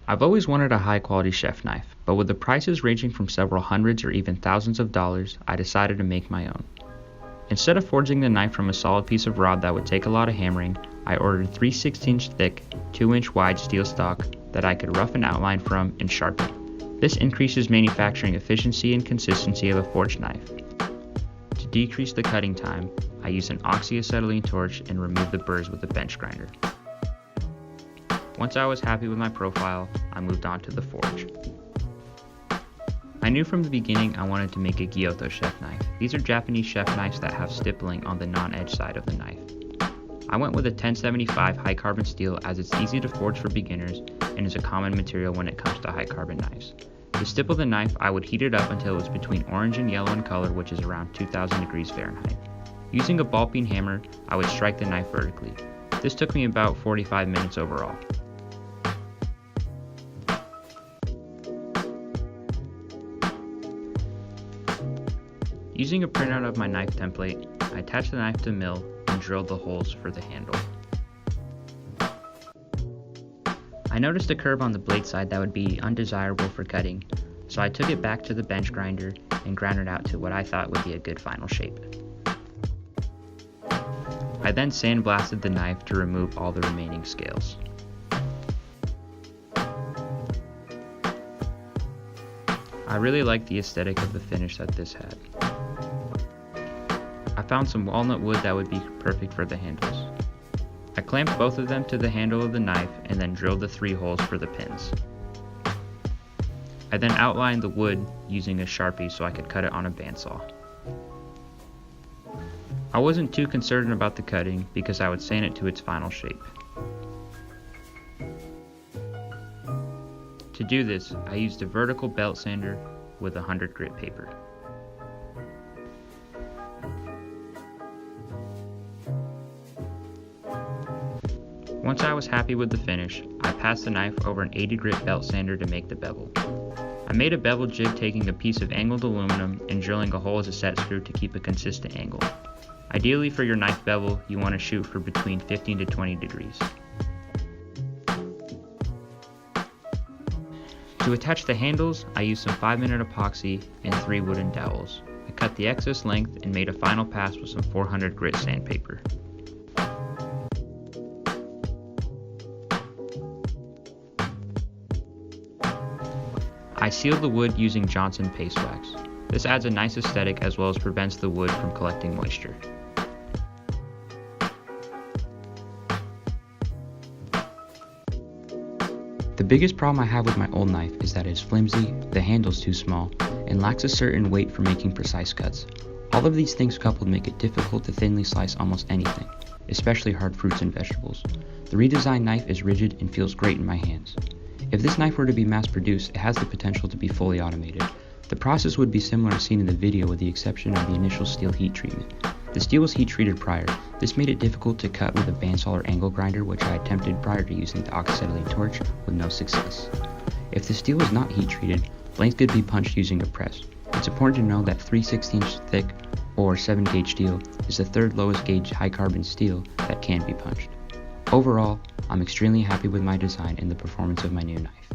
I've always wanted a high-quality chef knife, but with the prices ranging from several hundreds or even thousands of dollars, I decided to make my own. Instead of forging the knife from a solid piece of rod that would take a lot of hammering, I ordered 3/16 thick, 2-inch wide steel stock that I could rough an outline from and sharpen. This increases manufacturing efficiency and consistency of a forged knife. To decrease the cutting time, I use an oxyacetylene torch and remove the burrs with a bench grinder. Once I was happy with my profile, I moved on to the forge. I knew from the beginning I wanted to make a Gyuto chef knife. These are Japanese chef knives that have stippling on the non-edge side of the knife. I went with a 1075 high carbon steel as it's easy to forge for beginners and is a common material when it comes to high carbon knives. To stipple the knife, I would heat it up until it was between orange and yellow in color, which is around 2000 degrees Fahrenheit. Using a ball peen hammer, I would strike the knife vertically. This took me about 45 minutes overall. Using a printout of my knife template, I attached the knife to the mill and drilled the holes for the handle. I noticed a curve on the blade side that would be undesirable for cutting, so I took it back to the bench grinder and ground it out to what I thought would be a good final shape. I then sandblasted the knife to remove all the remaining scales. I really liked the aesthetic of the finish that this had. I found some walnut wood that would be perfect for the handles. I clamped both of them to the handle of the knife and then drilled the 3 holes for the pins. I then outlined the wood using a Sharpie so I could cut it on a bandsaw. I wasn't too concerned about the cutting because I would sand it to its final shape. To do this, I used a vertical belt sander with 100 grit paper. Once I was happy with the finish, I passed the knife over an 80 grit belt sander to make the bevel. I made a bevel jig taking a piece of angled aluminum and drilling a hole as a set screw to keep a consistent angle. Ideally for your knife bevel, you want to shoot for between 15 to 20 degrees. To attach the handles, I used some 5-minute epoxy and 3 wooden dowels. I cut the excess length and made a final pass with some 400 grit sandpaper. I sealed the wood using Johnson paste wax. This adds a nice aesthetic as well as prevents the wood from collecting moisture. The biggest problem I have with my old knife is that it is flimsy, the handle's too small, and lacks a certain weight for making precise cuts. All of these things coupled make it difficult to thinly slice almost anything, especially hard fruits and vegetables. The redesigned knife is rigid and feels great in my hands. If this knife were to be mass-produced, it has the potential to be fully automated. The process would be similar to seen in the video with the exception of the initial steel heat treatment. The steel was heat treated prior. This made it difficult to cut with a bandsaw or angle grinder, which I attempted prior to using the oxyacetylene torch with no success. If the steel was not heat treated, blanks could be punched using a press. It's important to know that 3/16 thick or 7 gauge steel is the 3rd lowest gauge high carbon steel that can be punched. Overall, I'm extremely happy with my design and the performance of my new knife.